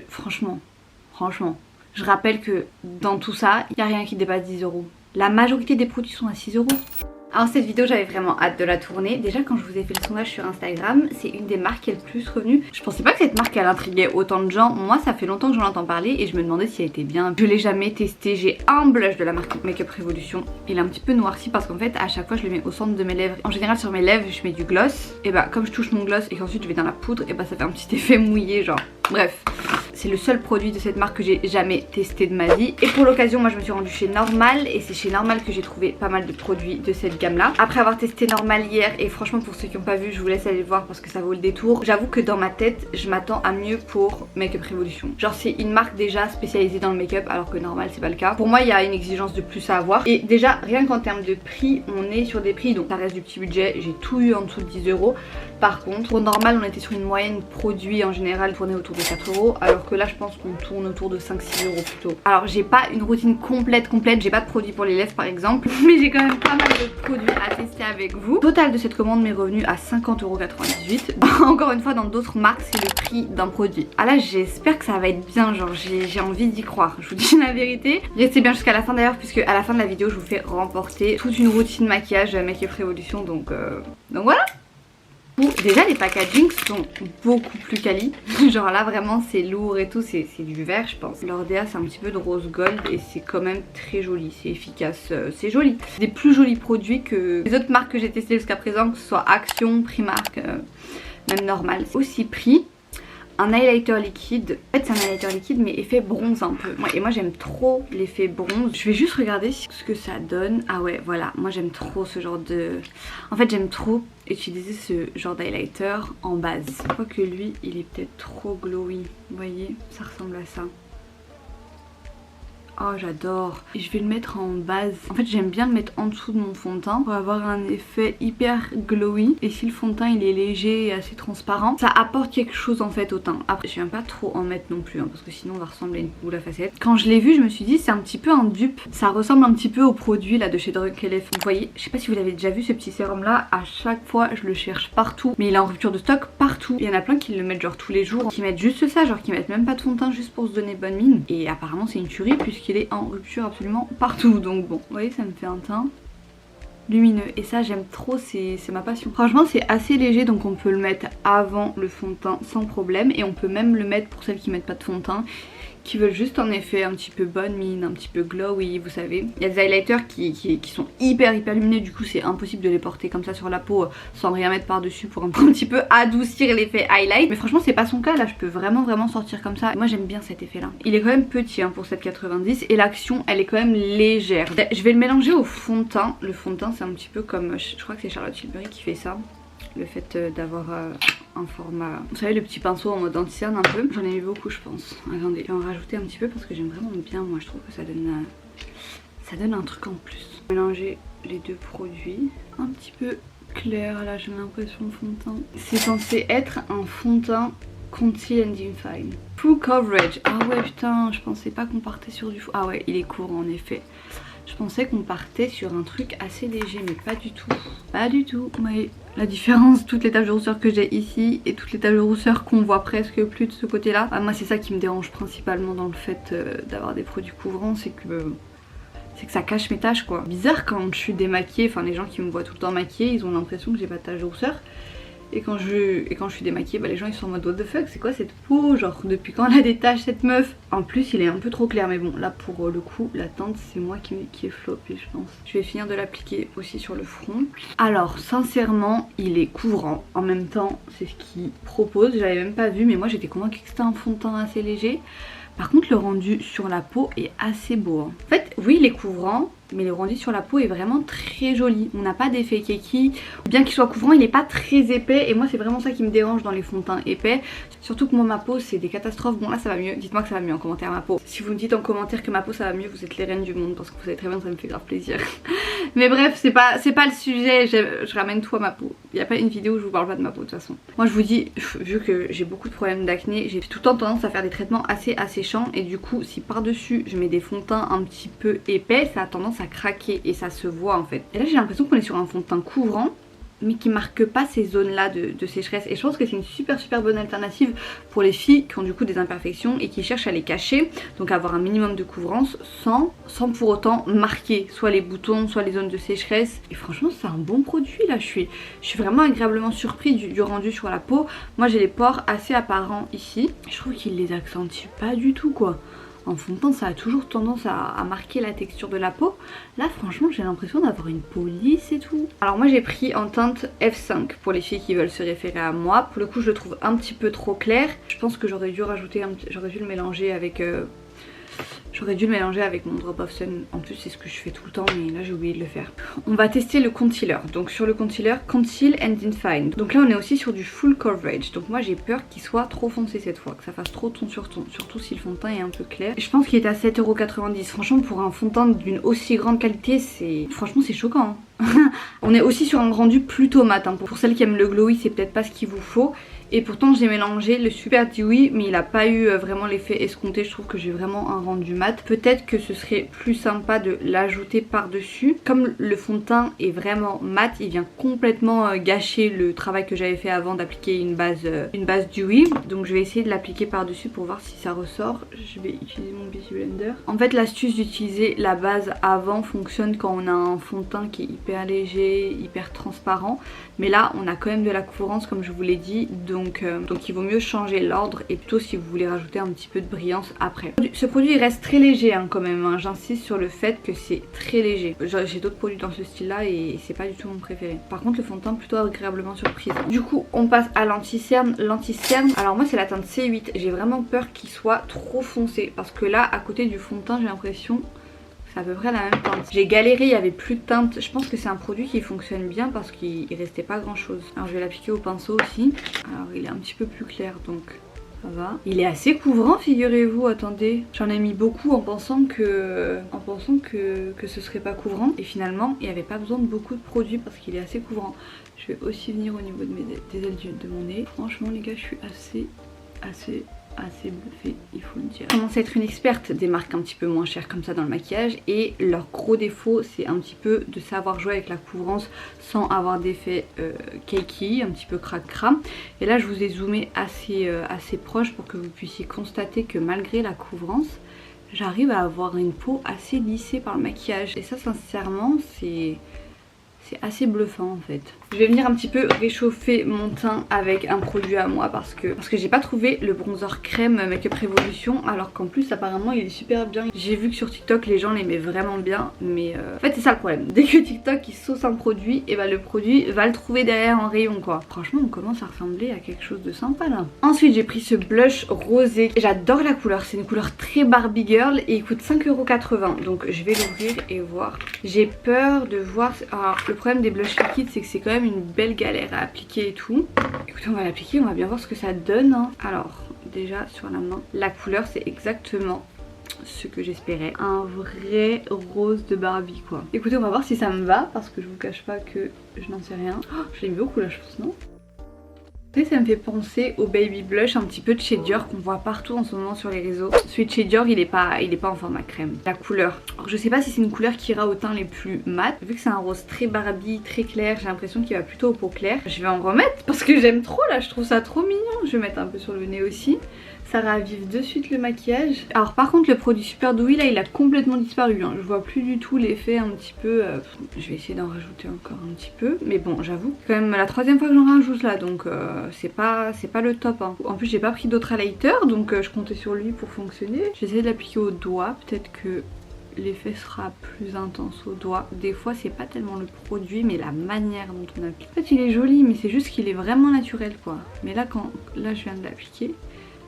Franchement, je rappelle que dans tout ça, il n'y a rien qui dépasse 10 €. La majorité des produits sont à 6 €. Alors cette vidéo, j'avais vraiment hâte de la tourner. Déjà quand je vous ai fait le sondage sur Instagram, c'est une des marques qui est le plus revenue. Je pensais pas que cette marque elle intriguait autant de gens. Moi ça fait longtemps que j'en entends parler et je me demandais si elle était bien. Je l'ai jamais testé. J'ai un blush de la marque Makeup Revolution. Il est un petit peu noirci parce qu'en fait à chaque fois je le mets au centre de mes lèvres. En général sur mes lèvres je mets du gloss. Et bah comme je touche mon gloss et qu'ensuite je vais dans la poudre, et bah ça fait un petit effet mouillé genre. Bref. C'est le seul produit de cette marque que j'ai jamais testé de ma vie. Et pour l'occasion, moi je me suis rendue chez Normal. Et c'est chez Normal que j'ai trouvé pas mal de produits de cette gamme là. Après avoir testé Normal hier, et franchement pour ceux qui n'ont pas vu, je vous laisse aller voir parce que ça vaut le détour. J'avoue que dans ma tête, je m'attends à mieux pour Makeup Revolution. Genre c'est une marque déjà spécialisée dans le make-up alors que Normal c'est pas le cas. Pour moi il y a une exigence de plus à avoir. Et déjà rien qu'en termes de prix, on est sur des prix, donc ça reste du petit budget. J'ai tout eu en dessous de 10 €. Par contre, pour Normal on était sur une moyenne produit en général tournée autour de 4 €. Alors que là je pense qu'on tourne autour de 5-6 € plutôt. Alors j'ai pas une routine complète, j'ai pas de produit pour les lèvres par exemple, mais j'ai quand même pas mal de produits à tester avec vous. Le total de cette commande m'est revenu à 50,98 €. Encore une fois dans d'autres marques c'est le prix d'un produit. Ah là j'espère que ça va être bien, genre j'ai envie d'y croire, je vous dis la vérité. Restez bien jusqu'à la fin d'ailleurs puisque à la fin de la vidéo je vous fais remporter toute une routine maquillage Makeup Revolution donc voilà. Déjà les packagings sont beaucoup plus quali. Genre là vraiment c'est lourd et tout, c'est du vert je pense. L'Ordea c'est un petit peu de rose gold et c'est quand même très joli, c'est efficace, c'est joli. C'est des plus jolis produits que les autres marques que j'ai testées jusqu'à présent, que ce soit Action, Primark, même Normal. Aussi pris un highlighter liquide. En fait c'est un highlighter liquide mais effet bronze un peu. Et moi j'aime trop l'effet bronze. Je vais juste regarder ce que ça donne. Ah ouais voilà, moi j'aime trop ce genre de... En fait j'aime trop utiliser ce genre d'highlighter en base. Quoique lui il est peut-être trop glowy. Vous voyez, ça ressemble à ça. Oh j'adore. Et je vais le mettre en base. En fait j'aime bien le mettre en dessous de mon fond de teint pour avoir un effet hyper glowy. Et si le fond de teint il est léger et assez transparent, ça apporte quelque chose en fait au teint. Après je viens pas trop en mettre non plus hein, parce que sinon on va ressembler à une boule à facettes. Quand je l'ai vu je me suis dit c'est un petit peu un dupe. Ça ressemble un petit peu au produit là de chez Drunk Elephant. Vous voyez, je sais pas si vous l'avez déjà vu ce petit sérum là. À chaque fois je le cherche partout. Mais il est en rupture de stock partout. Il y en a plein qui le mettent genre tous les jours. Qui mettent juste ça, genre qui mettent même pas de fond de teint juste pour se donner bonne mine. Et apparemment c'est une tuerie puisqu'il est en rupture absolument partout. Donc bon, vous voyez ça me fait un teint lumineux et ça j'aime trop, c'est ma passion. Franchement c'est assez léger donc on peut le mettre avant le fond de teint sans problème. Et on peut même le mettre pour celles qui mettent pas de fond de teint, qui veulent juste en effet un petit peu bonne mine, un petit peu glowy, vous savez. Il y a des highlighters qui sont hyper lumineux, du coup c'est impossible de les porter comme ça sur la peau sans rien mettre par dessus pour un petit peu adoucir l'effet highlight. Mais franchement c'est pas son cas, là je peux vraiment sortir comme ça. Moi j'aime bien cet effet là. Il est quand même petit hein, pour 7,90 et l'action elle est quand même légère. Je vais le mélanger au fond de teint. Le fond de teint c'est un petit peu comme, je crois que c'est Charlotte Tilbury qui fait ça. Le fait d'avoir un format, vous savez le petit pinceau en mode anti-cerne un peu. J'en ai mis beaucoup je pense. Attendez, je vais en rajouter un petit peu parce que j'aime vraiment bien. Moi je trouve que ça donne un truc en plus. Mélanger les deux produits. Un petit peu clair là j'ai l'impression de fond de teint. C'est censé être un fond de teint Conceal and Define. Full coverage. Ah ouais putain, je pensais pas qu'on partait sur du... Ah ouais il est court en effet. Je pensais qu'on partait sur un truc assez léger mais pas du tout. Pas du tout. Vous voyez la différence, toutes les taches de rousseur que j'ai ici et toutes les taches de rousseur qu'on voit presque plus de ce côté là. Moi c'est ça qui me dérange principalement dans le fait d'avoir des produits couvrants, c'est que ça cache mes taches quoi. Bizarre quand je suis démaquillée, enfin les gens qui me voient tout le temps maquillée ils ont l'impression que j'ai pas de taches de rousseur. Et quand je suis démaquillée, bah les gens ils sont en mode what the fuck, c'est quoi cette peau? Genre depuis quand elle a des taches cette meuf? En plus il est un peu trop clair mais bon là pour le coup la teinte c'est moi qui est floppée je pense. Je vais finir de l'appliquer aussi sur le front. Alors sincèrement il est couvrant, en même temps c'est ce qu'il propose, j'avais même pas vu mais moi j'étais convaincue que c'était un fond de teint assez léger. Par contre le rendu sur la peau est assez beau hein. En fait oui il est couvrant mais le rendu sur la peau est vraiment très joli. On n'a pas d'effet keki. Bien qu'il soit couvrant, il n'est pas très épais. Et moi, c'est vraiment ça qui me dérange dans les fonds de teint épais. Surtout que moi, ma peau, c'est des catastrophes. Bon, là, ça va mieux. Dites-moi que ça va mieux en commentaire, ma peau. Si vous me dites en commentaire que ma peau, ça va mieux, vous êtes les reines du monde. Parce que vous savez très bien que ça me fait grave plaisir. Mais bref, c'est pas le sujet. Je ramène tout à ma peau. Il n'y a pas une vidéo où je vous parle pas de ma peau, de toute façon. Moi, je vous dis, vu que j'ai beaucoup de problèmes d'acné, j'ai tout le temps tendance à faire des traitements assez asséchants. Et du coup, si par-dessus, je mets des fonds de teint un petit peu épais, ça a tendance à craquer et ça se voit en fait. Et là j'ai l'impression qu'on est sur un fond de teint couvrant mais qui marque pas ces zones là de sécheresse. Et je pense que c'est une super bonne alternative pour les filles qui ont du coup des imperfections et qui cherchent à les cacher, donc avoir un minimum de couvrance sans pour autant marquer soit les boutons, soit les zones de sécheresse. Et franchement c'est un bon produit là, je suis vraiment agréablement surpris du rendu sur la peau. Moi j'ai les pores assez apparents ici, je trouve qu'il les accentue pas du tout quoi. En fond de teint ça a toujours tendance à marquer la texture de la peau. Là franchement j'ai l'impression d'avoir une peau lisse et tout. Alors moi j'ai pris en teinte F5 pour les filles qui veulent se référer à moi. Pour le coup je le trouve un petit peu trop clair. Je pense que j'aurais dû rajouter, j'aurais dû le mélanger avec... mon Drop of Sun. En plus c'est ce que je fais tout le temps mais là j'ai oublié de le faire. On va tester le concealer. Donc sur le concealer, Conceal and Define. Donc là on est aussi sur du full coverage. Donc moi j'ai peur qu'il soit trop foncé cette fois, que ça fasse trop ton sur ton. Surtout si le fond de teint est un peu clair. Et je pense qu'il est à 7,90 €. Franchement pour un fond de teint d'une aussi grande qualité franchement c'est choquant hein. On est aussi sur un rendu plutôt mat hein. Pour celles qui aiment le glowy c'est peut-être pas ce qu'il vous faut. Et pourtant j'ai mélangé le Super Dewy mais il a pas eu vraiment l'effet escompté. Je trouve que j'ai vraiment un rendu mat. Peut-être que ce serait plus sympa de l'ajouter par dessus. Comme le fond de teint est vraiment mat, il vient complètement gâcher le travail que j'avais fait avant d'appliquer une base Dewy. Donc je vais essayer de l'appliquer par dessus pour voir si ça ressort. Je vais utiliser mon Beauty Blender. En fait l'astuce d'utiliser la base avant fonctionne quand on a un fond de teint qui est hyper léger, hyper transparent. Mais là on a quand même de la couvrance comme je vous l'ai dit. Donc il vaut mieux changer l'ordre et plutôt si vous voulez rajouter un petit peu de brillance après. Ce produit il reste très léger hein, quand même hein. J'insiste sur le fait que c'est très léger. J'ai d'autres produits dans ce style là et c'est pas du tout mon préféré. Par contre le fond de teint plutôt agréablement surprise. Du coup on passe à l'anti-cerne. L'anti-cerne, alors moi c'est la teinte C8. J'ai vraiment peur qu'il soit trop foncé parce que là à côté du fond de teint j'ai l'impression c'est à peu près la même teinte. J'ai galéré, il n'y avait plus de teinte. Je pense que c'est un produit qui fonctionne bien parce qu'il restait pas grand chose. Alors je vais l'appliquer au pinceau aussi. Alors il est un petit peu plus clair donc ça va. Il est assez couvrant figurez-vous, attendez. J'en ai mis beaucoup en pensant que ce serait pas couvrant. Et finalement il n'y avait pas besoin de beaucoup de produits parce qu'il est assez couvrant. Je vais aussi venir au niveau des ailes de mon nez. Franchement les gars je suis assez bluffée, il faut le dire. Je commence à être une experte des marques un petit peu moins chères comme ça dans le maquillage et leur gros défaut c'est un petit peu de savoir jouer avec la couvrance sans avoir d'effet cakey, un petit peu crac-cram. Et là je vous ai zoomé assez proche pour que vous puissiez constater que malgré la couvrance j'arrive à avoir une peau assez lissée par le maquillage et ça sincèrement c'est assez bluffant en fait. Je vais venir un petit peu réchauffer mon teint avec un produit à moi parce que j'ai pas trouvé le bronzer crème Make Up Revolution alors qu'en plus apparemment il est super bien. J'ai vu que sur TikTok les gens l'aimaient vraiment bien mais en fait c'est ça le problème. Dès que TikTok il sauce un produit et le produit va le trouver derrière en rayon quoi. Franchement on commence à ressembler à quelque chose de sympa là. Ensuite j'ai pris ce blush rosé. J'adore la couleur, c'est une couleur très Barbie Girl et il coûte 5,80 € donc je vais l'ouvrir et voir. J'ai peur de voir... Alors le problème des blushs liquides c'est que c'est quand même une belle galère à appliquer et tout. Écoutez on va l'appliquer, on va bien voir ce que ça donne hein. Alors déjà sur la main, la couleur c'est exactement ce que j'espérais. Un vrai rose de Barbie quoi. Écoutez on va voir si ça me va parce que je vous cache pas que je n'en sais rien. Oh, je l'aime beaucoup là je pense non? Ça me fait penser au baby blush un petit peu de chez Dior qu'on voit partout en ce moment sur les réseaux. Celui de chez Dior il est pas en format crème. La couleur, alors, je sais pas si c'est une couleur qui ira au teint les plus mat. Vu que c'est un rose très Barbie, très clair, j'ai l'impression qu'il va plutôt aux peaux claires. Je vais en remettre parce que j'aime trop là, je trouve ça trop mignon. Je vais mettre un peu sur le nez aussi. Ça ravive de suite le maquillage. Alors par contre le produit Super Dewy là il a complètement disparu hein. Je vois plus du tout l'effet un petit peu je vais essayer d'en rajouter encore un petit peu. Mais bon j'avoue quand même la troisième fois que j'en rajoute là donc c'est pas le top hein. En plus j'ai pas pris d'autre highlighter donc je comptais sur lui pour fonctionner. Je vais essayer de l'appliquer au doigt, peut-être que l'effet sera plus intense au doigt. Des fois c'est pas tellement le produit mais la manière dont on applique. En fait il est joli mais c'est juste qu'il est vraiment naturel quoi. Mais là là je viens de l'appliquer,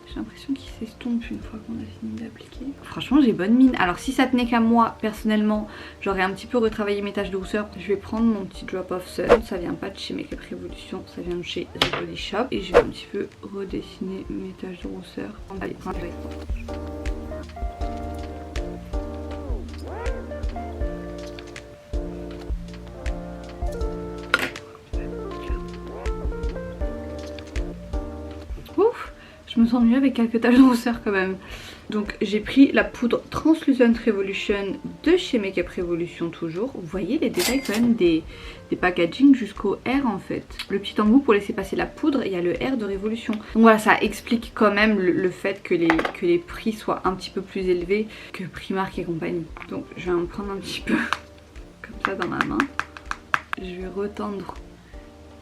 j'ai l'impression qu'il s'estompe une fois qu'on a fini d'appliquer. Franchement j'ai bonne mine. Alors si ça tenait qu'à moi personnellement j'aurais un petit peu retravaillé mes taches de rousseur. Je vais prendre mon petit Drop of Sun. Ça vient pas de chez Make Up Revolution, ça vient de chez The Body Shop. Et je vais un petit peu redessiner mes taches de rousseur. Allez, je me sens mieux avec quelques taches de rousseur quand même. Donc j'ai pris la poudre Translucent Revolution de chez Makeup Revolution toujours. Vous voyez les détails quand même des packaging jusqu'au R en fait. Le petit embout pour laisser passer la poudre, il y a le R de Révolution. Donc voilà, ça explique quand même le fait que les prix soient un petit peu plus élevés que Primark et compagnie. Donc je vais en prendre un petit peu comme ça dans ma main. Je vais retendre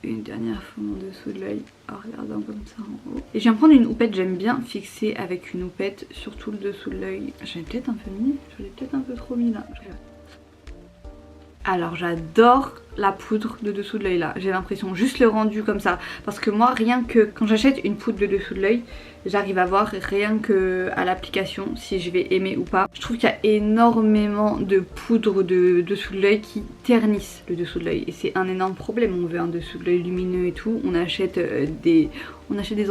une dernière fois mon dessous de l'œil en regardant comme ça en haut. Et je viens prendre une houppette, j'aime bien fixer avec une houppette surtout le dessous de l'œil. J'en ai peut-être un peu mis, je l'ai peut-être un peu trop mis là. Alors j'adore la poudre de dessous de l'œil là, j'ai l'impression, juste le rendu comme ça. Parce que moi rien que quand j'achète une poudre de dessous de l'œil, j'arrive à voir rien que à l'application si je vais aimer ou pas. Je trouve qu'il y a énormément de poudre de dessous de l'œil qui ternissent le dessous de l'œil. Et c'est un énorme problème, on veut un dessous de l'œil lumineux et tout, on achète des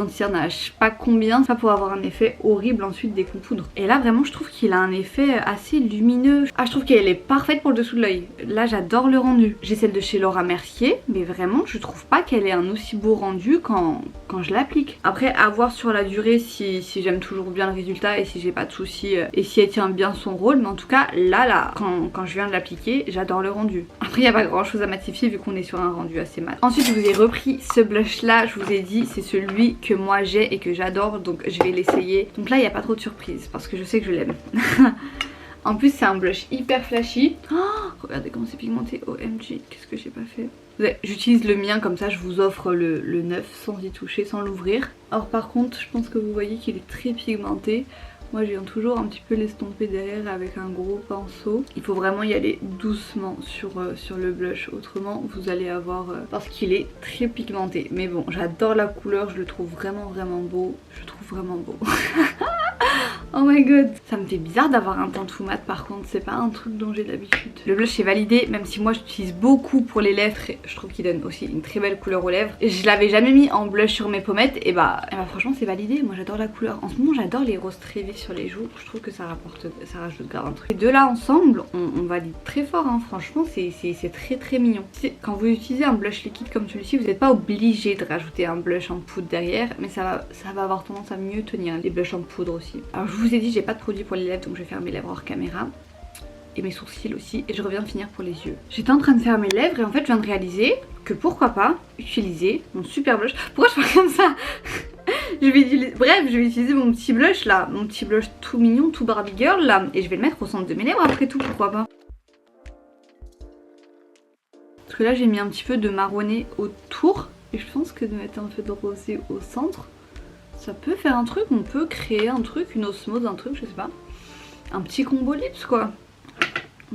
anti-cernes à je sais pas combien, ça pour avoir un effet horrible ensuite dès qu'on poudre. Et là vraiment je trouve qu'il a un effet assez lumineux. Ah, je trouve qu'elle est parfaite pour le dessous de l'œil. Là j'adore le rendu. J'ai celle de chez Laura Mercier, mais vraiment je trouve pas qu'elle ait un aussi beau rendu quand je l'applique. Après à voir sur la durée si j'aime toujours bien le résultat et si j'ai pas de soucis et si elle tient bien son rôle, mais en tout cas là quand je viens de l'appliquer, j'adore le rendu. Après il n'y a pas grand chose à matifier vu qu'on est sur un rendu assez mat. Ensuite je vous ai repris ce blush là, je vous ai dit c'est celui que moi j'ai et que j'adore, donc je vais l'essayer. Donc là il n'y a pas trop de surprise parce que je sais que je l'aime. En plus c'est un blush hyper flashy. Oh, regardez comment c'est pigmenté, OMG, qu'est-ce que j'ai pas fait. J'utilise le mien comme ça, je vous offre le neuf sans y toucher, sans l'ouvrir. Or par contre je pense que vous voyez qu'il est très pigmenté. Moi je viens toujours un petit peu l'estomper derrière avec un gros pinceau. Il faut vraiment y aller doucement sur le blush, autrement vous allez avoir... parce qu'il est très pigmenté. Mais bon, j'adore la couleur, je le trouve vraiment beau. Je le trouve vraiment beau. Oh my god. Ça me fait bizarre d'avoir un teint tout mat par contre, c'est pas un truc dont j'ai l'habitude. Le blush est validé, même si moi j'utilise beaucoup pour les lèvres. Je trouve qu'il donne aussi une très belle couleur aux lèvres. Je l'avais jamais mis en blush sur mes pommettes et bah franchement c'est validé. Moi j'adore la couleur. En ce moment j'adore les roses très vifs sur les joues. Je trouve que ça rajoute grave un truc. Les deux là ensemble, on valide très fort hein. Franchement c'est très mignon. Quand vous utilisez un blush liquide comme celui-ci, vous n'êtes pas obligé de rajouter un blush en poudre derrière, mais ça va avoir tendance à mieux tenir. Les blushs en poudre aussi. Alors je vous ai dit j'ai pas de produit pour les lèvres, donc je vais faire mes lèvres hors caméra. Et mes sourcils aussi, et je reviens finir pour les yeux. J'étais en train de faire mes lèvres et en fait je viens de réaliser que pourquoi pas utiliser mon super blush. Pourquoi je fais comme ça? Bref, je vais utiliser mon petit blush là, mon petit blush tout mignon, tout Barbie girl là, et je vais le mettre au centre de mes lèvres après tout, pourquoi pas. Parce que là j'ai mis un petit peu de marronné autour, et je pense que de mettre un peu de rosé au centre, ça peut faire un truc, on peut créer un truc, une osmose, un truc, je sais pas. Un petit combo lips quoi.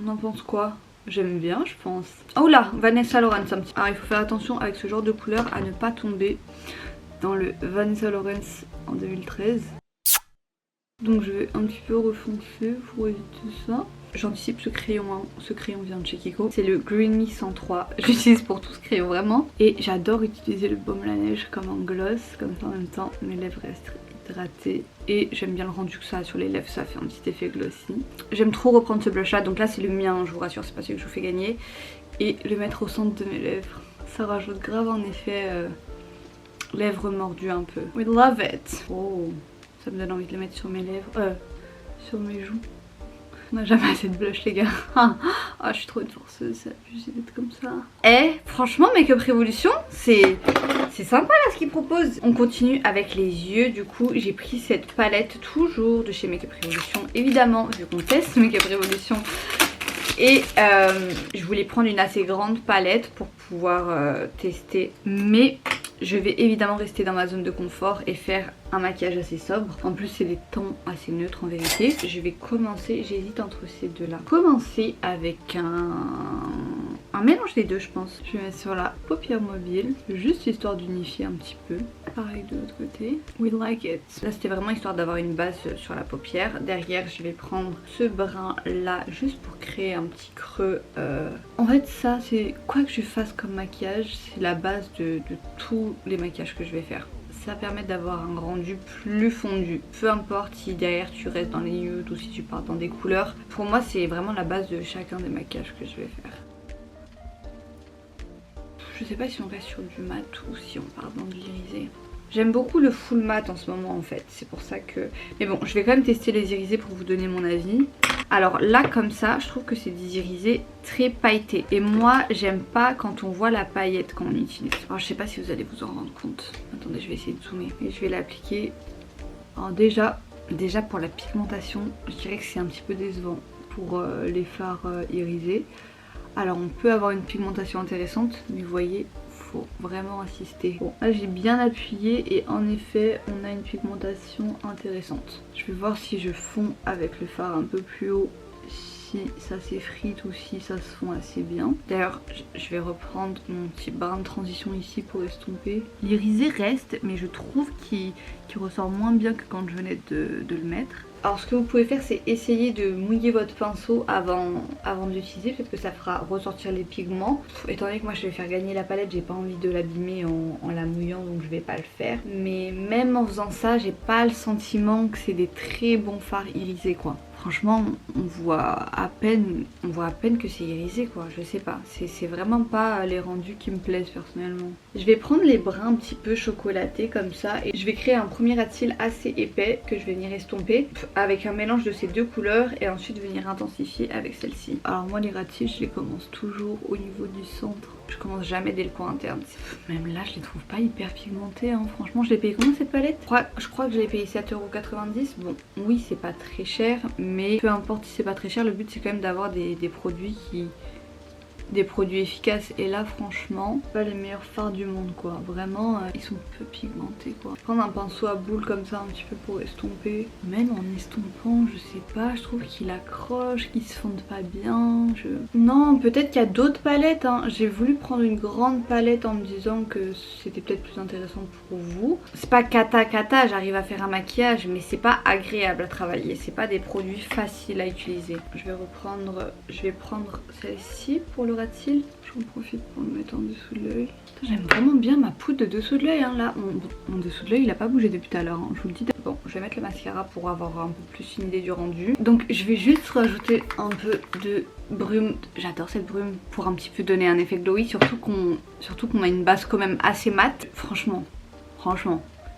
On en pense quoi? J'aime bien je pense. Oh là, Vanessa Lawrence un petit. Alors il faut faire attention avec ce genre de couleur à ne pas tomber dans le Vanessa Lawrence en 2013. Donc je vais un petit peu refoncer pour éviter ça. J'anticipe ce crayon, hein. Ce crayon vient de chez Kiko. C'est le Green Me 103. J'utilise pour tout ce crayon vraiment. Et j'adore utiliser le baume la neige comme un gloss. Comme ça en même temps mes lèvres restent hydratées. Et j'aime bien le rendu que ça a sur les lèvres. Ça fait un petit effet glossy. J'aime trop reprendre ce blush là. Donc là c'est le mien, je vous rassure, c'est pas celui que je vous fais gagner. Et le mettre au centre de mes lèvres. Ça rajoute grave un effet lèvres mordues un peu. We love it. Oh, ça me donne envie de le mettre sur mes lèvres. Sur mes joues. On n'a jamais assez de blush les gars. Ah, je suis trop une forceuse, c'est abusé d'être comme ça. Eh, franchement Makeup Revolution, c'est sympa là ce qu'ils proposent. On continue avec les yeux, du coup j'ai pris cette palette toujours de chez Makeup Revolution. Évidemment, vu qu'on teste Makeup Revolution. Et je voulais prendre une assez grande palette pour pouvoir tester. Mais je vais évidemment rester dans ma zone de confort et faire un maquillage assez sobre. En plus c'est des tons assez neutres en vérité. Je vais commencer, j'hésite entre ces deux là. Commencer avec un mélange des deux je pense. Je vais mettre sur la paupière mobile, juste histoire d'unifier un petit peu. Pareil de l'autre côté. We like it. Là c'était vraiment histoire d'avoir une base sur la paupière. Derrière je vais prendre ce brun là juste pour créer un petit creux. En fait ça c'est quoi que je fasse comme maquillage, c'est la base de tous les maquillages que je vais faire. Ça permet d'avoir un rendu plus fondu. Peu importe si derrière tu restes dans les nudes ou si tu pars dans des couleurs. Pour moi c'est vraiment la base de chacun des maquillages que je vais faire. Je sais pas si on reste sur du mat ou si on part dans de l'irisé. J'aime beaucoup le full mat en ce moment en fait, c'est pour ça que... Mais bon, je vais quand même tester les irisés pour vous donner mon avis. Alors là comme ça, je trouve que c'est des irisés très pailletés. Et moi, j'aime pas quand on voit la paillette quand on utilise. Alors je sais pas si vous allez vous en rendre compte. Attendez, je vais essayer de zoomer. Et je vais l'appliquer. Alors déjà pour la pigmentation, je dirais que c'est un petit peu décevant pour les fards irisés. Alors on peut avoir une pigmentation intéressante, mais vous voyez, faut vraiment insister. Bon, là j'ai bien appuyé et en effet on a une pigmentation intéressante. Je vais voir si je fonds avec le fard un peu plus haut, si ça s'effrite ou si ça se fond assez bien. D'ailleurs je vais reprendre mon petit brin de transition ici pour estomper. L'irisé reste, mais je trouve qu'il ressort moins bien que quand je venais de le mettre. Alors ce que vous pouvez faire, c'est essayer de mouiller votre pinceau avant de l'utiliser, peut-être que ça fera ressortir les pigments. Étant donné que moi je vais faire gagner la palette, j'ai pas envie de l'abîmer en la mouillant, donc je vais pas le faire. Mais même en faisant ça, j'ai pas le sentiment que c'est des très bons fards irisés quoi. Franchement, on voit à peine que c'est irisé quoi, je sais pas. C'est vraiment pas les rendus qui me plaisent personnellement. Je vais prendre les brins un petit peu chocolatés comme ça et je vais créer un premier ras de cils assez épais que je vais venir estomper avec un mélange de ces deux couleurs et ensuite venir intensifier avec celle-ci. Alors moi les ras de cils, je les commence toujours au niveau du centre. Je commence jamais dès le coin interne. Même là je les trouve pas hyper pigmentés hein. Franchement je l'ai payé combien cette palette? Je crois que je l'ai payé 7,90 €. Bon oui c'est pas très cher, mais peu importe si c'est pas très cher, le but c'est quand même d'avoir des produits efficaces. Et là franchement pas les meilleurs fards du monde quoi. Vraiment ils sont peu pigmentés quoi. Prendre un pinceau à boule comme ça un petit peu pour estomper. Même en estompant je sais pas, je trouve qu'il accroche, qu'il se fonde pas bien. Non peut-être qu'il y a d'autres palettes hein. J'ai voulu prendre une grande palette en me disant que c'était peut-être plus intéressant pour vous. C'est pas cata, j'arrive à faire un maquillage, mais c'est pas agréable à travailler. C'est pas des produits faciles à utiliser. Je vais prendre celle-ci pour le ras de cils. J'en profite pour le mettre en dessous de l'œil. J'aime vraiment bien ma poudre de dessous de l'œil hein. Là mon dessous de l'œil il a pas bougé depuis tout à l'heure hein. Je vous le dis. Bon je vais mettre le mascara pour avoir un peu plus une idée du rendu. Donc je vais juste rajouter un peu de brume. J'adore cette brume pour un petit peu donner un effet glowy, surtout qu'on a une base quand même assez mate. Franchement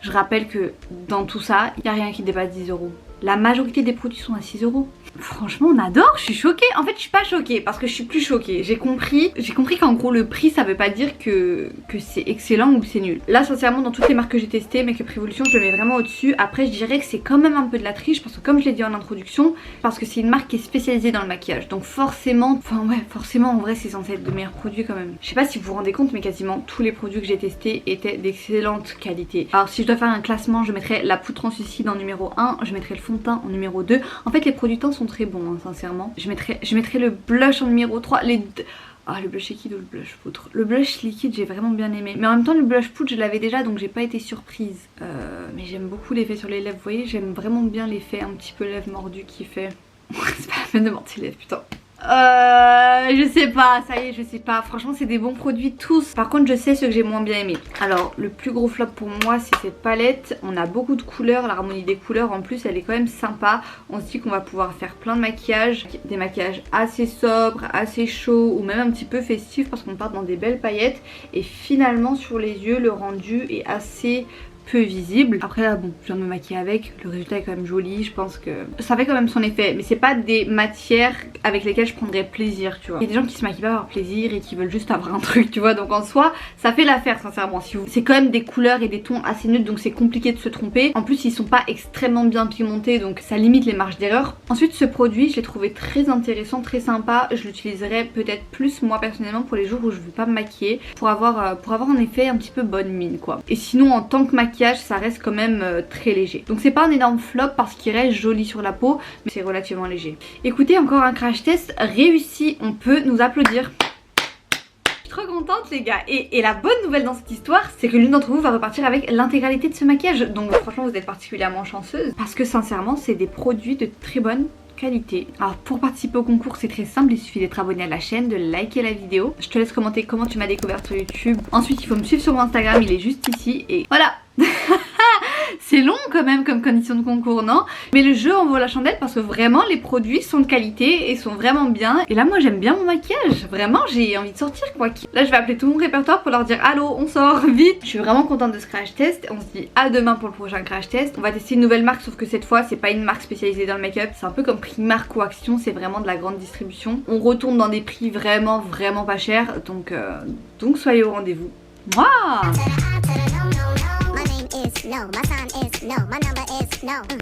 je rappelle que dans tout ça il n'y a rien qui dépasse 10 €. La majorité des produits sont à 6 €. Franchement on adore, je suis choquée. En fait je suis pas choquée parce que je suis plus choquée. J'ai compris qu'en gros le prix ça veut pas dire que c'est excellent ou c'est nul. Là sincèrement dans toutes les marques que j'ai testées, Make-up Revolution je le mets vraiment au dessus. Après je dirais que c'est quand même un peu de la triche parce que comme je l'ai dit en introduction, parce que c'est une marque qui est spécialisée dans le maquillage. Donc forcément en vrai c'est censé être de meilleurs produits quand même. Je sais pas si vous vous rendez compte mais quasiment tous les produits que j'ai testés étaient d'excellente qualité. Alors si je dois faire un classement, je mettrais la poudre translucide en numéro 1, je mettrais le fond de teint en numéro 2. En fait les produits teints sont très bons hein, sincèrement. Je mettrais le blush en numéro 3. Le blush liquide ou le blush poudre. Le blush liquide j'ai vraiment bien aimé. Mais en même temps le blush poudre je l'avais déjà donc j'ai pas été surprise. Mais j'aime beaucoup l'effet sur les lèvres. Vous voyez j'aime vraiment bien l'effet un petit peu lèvres mordues qui fait. C'est pas la peine de mentir les lèvres putain. Je sais pas, ça y est, je sais pas. Franchement, c'est des bons produits tous. Par contre, je sais ce que j'ai moins bien aimé. Alors, le plus gros flop pour moi, c'est cette palette. On a beaucoup de couleurs. L'harmonie des couleurs, en plus, elle est quand même sympa. On se dit qu'on va pouvoir faire plein de maquillages. Des maquillages assez sobres, assez chauds ou même un petit peu festifs parce qu'on part dans des belles paillettes. Et finalement, sur les yeux, le rendu est assez peu visible. Après là bon je viens de me maquiller avec, le résultat est quand même joli, je pense que ça fait quand même son effet, mais c'est pas des matières avec lesquelles je prendrais plaisir tu vois. Il y a des gens qui se maquillent pas par plaisir et qui veulent juste avoir un truc tu vois, donc en soi ça fait l'affaire sincèrement. C'est quand même des couleurs et des tons assez neutres donc c'est compliqué de se tromper. En plus ils sont pas extrêmement bien pigmentés donc ça limite les marges d'erreur. Ensuite ce produit je l'ai trouvé très intéressant, très sympa, je l'utiliserai peut-être plus moi personnellement pour les jours où je veux pas me maquiller, pour avoir un effet un petit peu bonne mine quoi. Et sinon en tant que maquillage ça reste quand même très léger. Donc c'est pas un énorme flop parce qu'il reste joli sur la peau, mais c'est relativement léger. Écoutez, encore un crash test réussi, on peut nous applaudir. Je suis trop contente les gars. Et la bonne nouvelle dans cette histoire, c'est que l'une d'entre vous va repartir avec l'intégralité de ce maquillage. Donc franchement vous êtes particulièrement chanceuse parce que sincèrement c'est des produits de très bonne qualité. Alors pour participer au concours c'est très simple, il suffit d'être abonné à la chaîne, de liker la vidéo. Je te laisse commenter comment tu m'as découvert sur YouTube. Ensuite il faut me suivre sur mon Instagram, il est juste ici et voilà. C'est long quand même comme condition de concours, non? Mais le jeu en vaut la chandelle parce que vraiment les produits sont de qualité et sont vraiment bien. Et là moi j'aime bien mon maquillage, vraiment j'ai envie de sortir quoi. Là je vais appeler tout mon répertoire pour leur dire allô on sort vite. Je suis vraiment contente de ce crash test. On se dit à demain pour le prochain crash test. On va tester une nouvelle marque sauf que cette fois c'est pas une marque spécialisée dans le make-up. C'est un peu comme Primark ou Action, c'est vraiment de la grande distribution. On retourne dans des prix vraiment pas chers. Donc soyez au rendez-vous. Mouah!